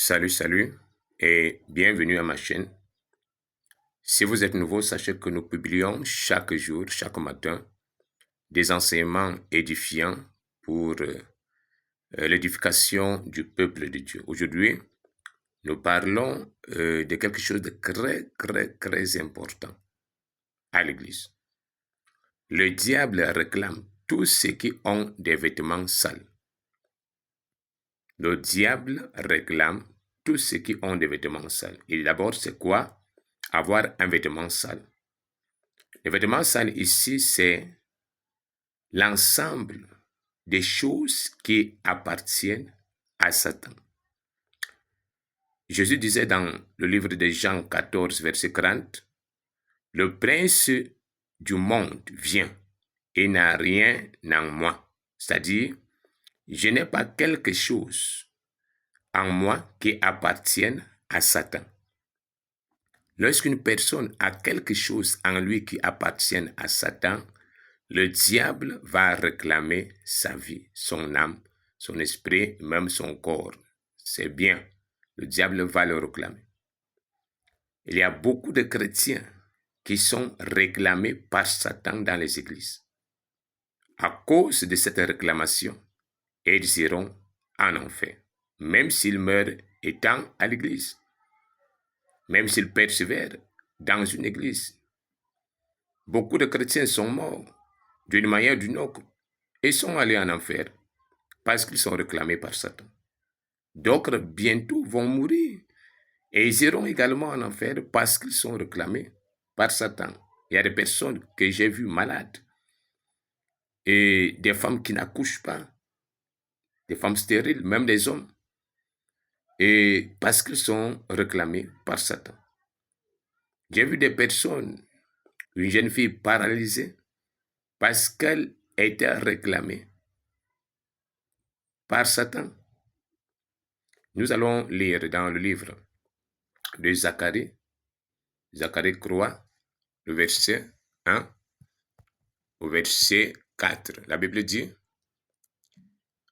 Salut et bienvenue à ma chaîne. Si vous êtes nouveau, sachez que nous publions chaque jour, chaque matin, des enseignements édifiants pour l'édification du peuple de Dieu. Aujourd'hui, nous parlons de quelque chose de très important à l'Église. Le diable réclame tous ceux qui ont des vêtements sales. Le diable réclame tous ceux qui ont des vêtements sales. Et d'abord, c'est quoi? Avoir un vêtement sale. Le vêtement sale ici, c'est l'ensemble des choses qui appartiennent à Satan. Jésus disait dans le livre de Jean 14, verset 40, « Le prince du monde vient et n'a rien en moi. » C'est-à-dire, je n'ai pas quelque chose en moi qui appartienne à Satan. Lorsqu'une personne a quelque chose en lui qui appartient à Satan, le diable va réclamer sa vie, son âme, son esprit, même son corps. C'est bien, le diable va le réclamer. Il y a beaucoup de chrétiens qui sont réclamés par Satan dans les églises. À cause de cette réclamation, ils iront en enfer, même s'ils meurent étant à l'église, même s'ils persévèrent dans une église. Beaucoup de chrétiens sont morts d'une manière ou d'une autre et sont allés en enfer parce qu'ils sont réclamés par Satan. D'autres bientôt vont mourir et ils iront également en enfer parce qu'ils sont réclamés par Satan. Il y a des personnes que j'ai vues malades et des femmes qui n'accouchent pas, des femmes stériles, même des hommes, et parce qu'ils sont réclamés par Satan. J'ai vu des personnes, une jeune fille paralysée, parce qu'elle était réclamée par Satan. Nous allons lire dans le livre de Zacharie, Zacharie 3, le verset 1 au verset 4. La Bible dit,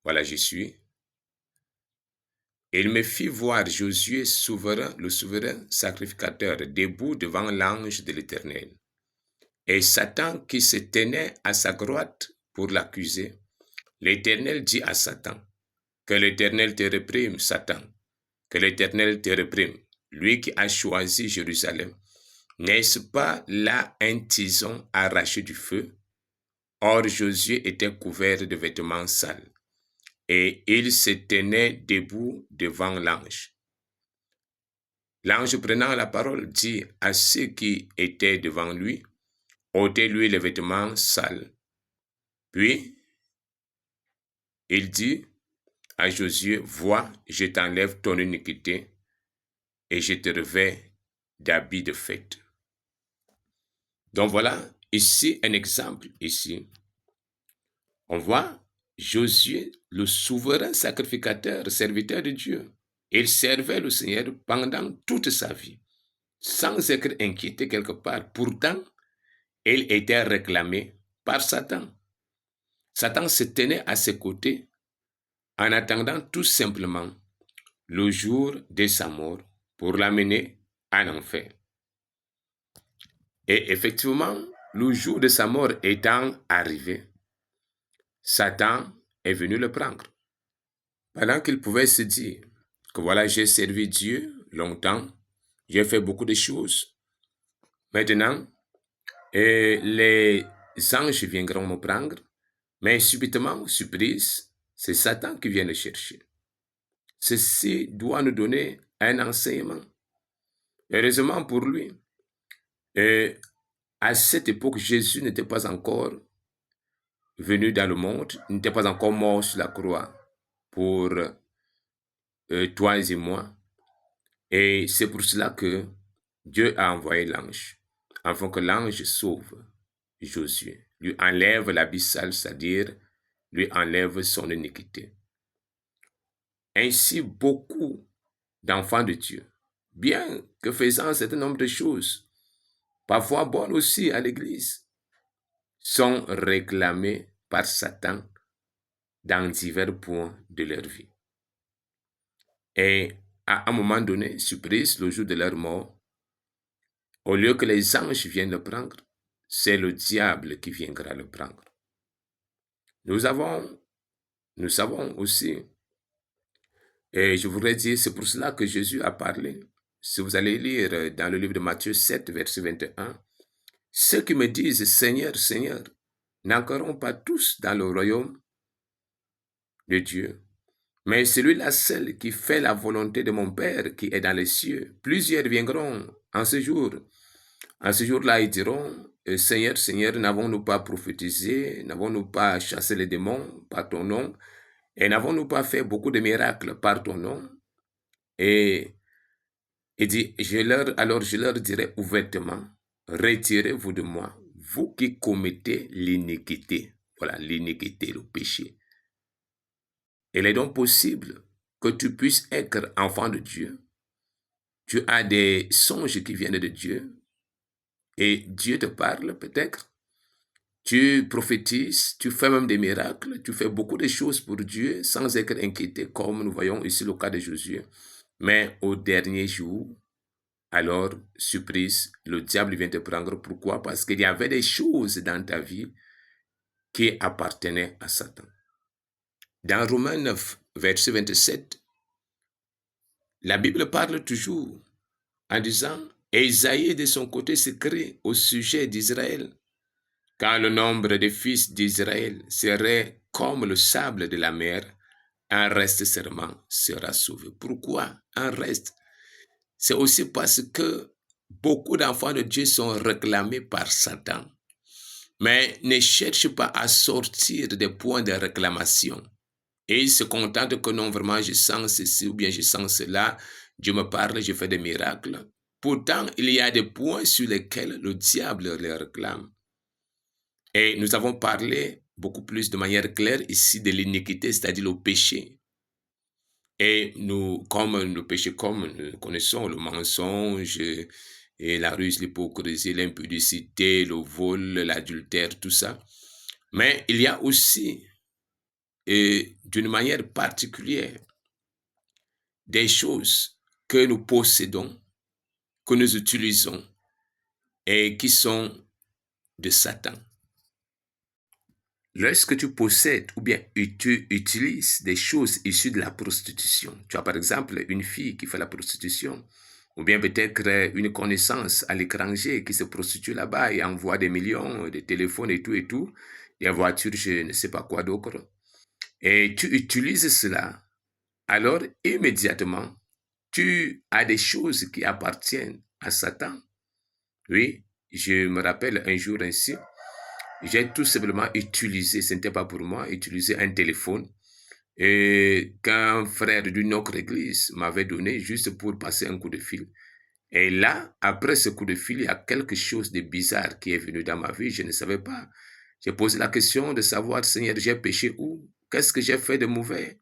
voilà, j'y suis. Et il me fit voir Josué le souverain sacrificateur, debout devant l'ange de l'Éternel. Et Satan qui se tenait à sa droite pour l'accuser, l'Éternel dit à Satan, que l'Éternel te réprime, Satan, que l'Éternel te réprime, lui qui a choisi Jérusalem. N'est-ce pas là un tison arraché du feu? Or Josué était couvert de vêtements sales, et il se tenait debout devant l'ange. L'ange prenant la parole dit à ceux qui étaient devant lui, ôtez-lui les vêtements sales. Puis, il dit à Josué, vois, je t'enlève ton iniquité et je te revêts d'habits de fête. Donc voilà, ici un exemple, ici. On voit Josué, le souverain sacrificateur, serviteur de Dieu. Il servait le Seigneur pendant toute sa vie, sans être inquiété quelque part. Pourtant, il était réclamé par Satan. Satan se tenait à ses côtés en attendant tout simplement le jour de sa mort pour l'amener en enfer. Et effectivement, le jour de sa mort étant arrivé, Satan est venu le prendre. Pendant qu'il pouvait se dire que voilà, j'ai servi Dieu longtemps, j'ai fait beaucoup de choses. Maintenant, les anges viendront me prendre, mais subitement, surprise, c'est Satan qui vient le chercher. Ceci doit nous donner un enseignement. Heureusement pour lui, à cette époque, Jésus n'était pas encore venu dans le monde, n'était pas encore mort sur la croix pour toi et moi. Et c'est pour cela que Dieu a envoyé l'ange, afin que l'ange sauve Josué, lui enlève l'habit sale, c'est-à-dire lui enlève son iniquité. Ainsi, beaucoup d'enfants de Dieu, bien que faisant un certain nombre de choses, parfois bonnes aussi à l'église, sont réclamés par Satan dans divers points de leur vie. Et à un moment donné, surprise, le jour de leur mort, au lieu que les anges viennent le prendre, c'est le diable qui viendra le prendre. Nous savons aussi, et je voudrais dire, c'est pour cela que Jésus a parlé. Si vous allez lire dans le livre de Matthieu 7, verset 21, ceux qui me disent Seigneur, Seigneur, n'entreront pas tous dans le royaume de Dieu, mais celui-là seul qui fait la volonté de mon Père qui est dans les cieux. Plusieurs viendront en ce jour. En ce jour-là, ils diront, Seigneur, Seigneur, n'avons-nous pas prophétisé, n'avons-nous pas chassé les démons par ton nom, et n'avons-nous pas fait beaucoup de miracles par ton nom? Et il dit, alors je leur dirai ouvertement, retirez-vous de moi, vous qui commettez l'iniquité. Voilà, l'iniquité, le péché. Il est donc possible que tu puisses être enfant de Dieu. Tu as des songes qui viennent de Dieu et Dieu te parle peut-être. Tu prophétises, tu fais même des miracles, tu fais beaucoup de choses pour Dieu sans être inquiété, comme nous voyons ici le cas de Josué. Mais au dernier jour, alors, surprise, le diable vient te prendre. Pourquoi? Parce qu'il y avait des choses dans ta vie qui appartenaient à Satan. Dans Romains 9, verset 27, la Bible parle toujours en disant, et Isaïe de son côté s'écrit au sujet d'Israël, quand le nombre des fils d'Israël serait comme le sable de la mer, un reste seulement sera sauvé. Pourquoi un reste? C'est aussi parce que beaucoup d'enfants de Dieu sont réclamés par Satan. Mais ne cherche pas à sortir des points de réclamation. Et il se contente que non, vraiment, je sens ceci ou bien je sens cela. Dieu me parle, je fais des miracles. Pourtant, il y a des points sur lesquels le diable les réclame. Et nous avons parlé beaucoup plus de manière claire ici de l'iniquité, c'est-à-dire le péché. Et comme le péché, comme nous connaissons le mensonge, et la ruse, l'hypocrisie, l'impudicité, le vol, l'adultère, tout ça. Mais il y a aussi, et d'une manière particulière, des choses que nous possédons, que nous utilisons et qui sont de Satan. Lorsque tu possèdes ou bien tu utilises des choses issues de la prostitution, tu as par exemple une fille qui fait la prostitution, ou bien peut-être une connaissance à l'étranger qui se prostitue là-bas et envoie des millions, des téléphones et tout, des voitures, je ne sais pas quoi d'autre, et tu utilises cela, alors immédiatement, tu as des choses qui appartiennent à Satan. Oui, je me rappelle un jour ainsi, j'ai tout simplement utilisé, ce n'était pas pour moi, utilisé un téléphone qu'un frère d'une autre église m'avait donné juste pour passer un coup de fil. Et là, après ce coup de fil, il y a quelque chose de bizarre qui est venu dans ma vie, je ne savais pas. J'ai posé la question de savoir, Seigneur, j'ai péché où? Qu'est-ce que j'ai fait de mauvais?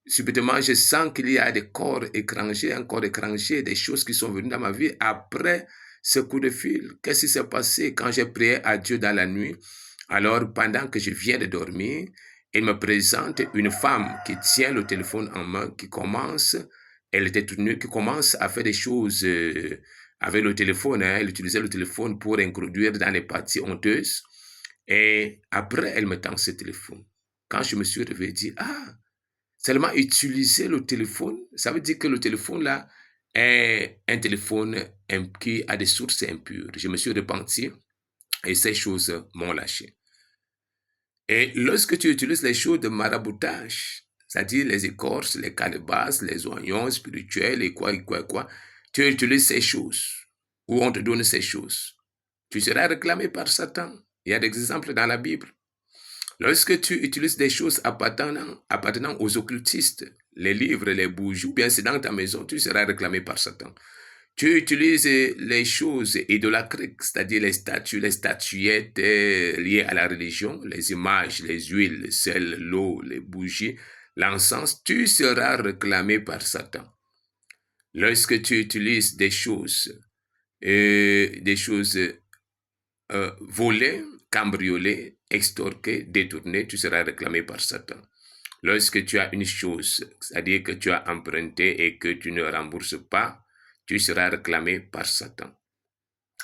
Subitement, je sens qu'il y a des corps étrangers, un corps étranger, des choses qui sont venues dans ma vie après ce coup de fil. Qu'est-ce qui s'est passé quand j'ai prié à Dieu dans la nuit? Alors, pendant que je viens de dormir, il me présente une femme qui tient le téléphone en main, elle était toute nue, qui commence à faire des choses avec le téléphone. Elle utilisait le téléphone pour introduire dans les parties honteuses. Et après, elle me tend ce téléphone. Quand je me suis réveillé, je dis, seulement utiliser le téléphone, ça veut dire que le téléphone là est un téléphone qui a des sources impures. Je me suis repenti et ces choses m'ont lâché. Et lorsque tu utilises les choses de maraboutage, c'est-à-dire les écorces, les calebasses, les oignons spirituels et quoi, tu utilises ces choses ou on te donne ces choses. Tu seras réclamé par Satan. Il y a des exemples dans la Bible. Lorsque tu utilises des choses appartenant aux occultistes, les livres, les bougies, ou bien c'est dans ta maison, tu seras réclamé par Satan. Tu utilises les choses idolâtriques, c'est-à-dire les statues, les statuettes liées à la religion, les images, les huiles, le sel, l'eau, les bougies, l'encens, tu seras réclamé par Satan. Lorsque tu utilises des choses volées, cambriolées, extorquées, détournées, tu seras réclamé par Satan. Lorsque tu as une chose, c'est-à-dire que tu as emprunté et que tu ne rembourses pas, tu seras réclamé par Satan.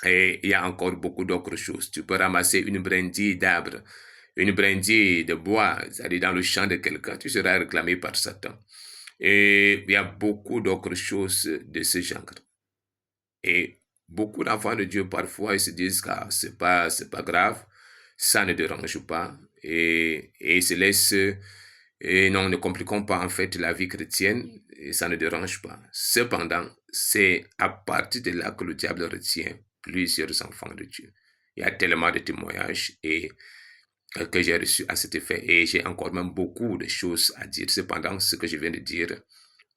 Et il y a encore beaucoup d'autres choses. Tu peux ramasser une brindille d'arbre, une brindille de bois, c'est-à-dire dans le champ de quelqu'un, tu seras réclamé par Satan. Et il y a beaucoup d'autres choses de ce genre. Et beaucoup d'enfants de Dieu, parfois, ils se disent que c'est pas grave, ça ne dérange pas, et ils se laissent, et non, ne compliquons pas en fait la vie chrétienne, et ça ne dérange pas. Cependant, c'est à partir de là que le diable retient plusieurs enfants de Dieu. Il y a tellement de témoignages et que j'ai reçus à cet effet, et j'ai encore même beaucoup de choses à dire. Cependant, ce que je viens de dire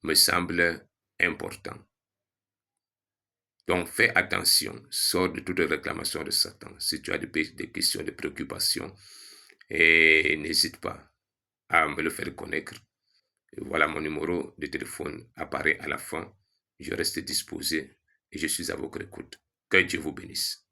me semble important. Donc, fais attention, sors de toute réclamation de Satan. Si tu as des questions, des préoccupations, et n'hésite pas à me le faire connaître. Et voilà, mon numéro de téléphone apparaît à la fin. Je reste disposé et je suis à votre écoute. Que Dieu vous bénisse.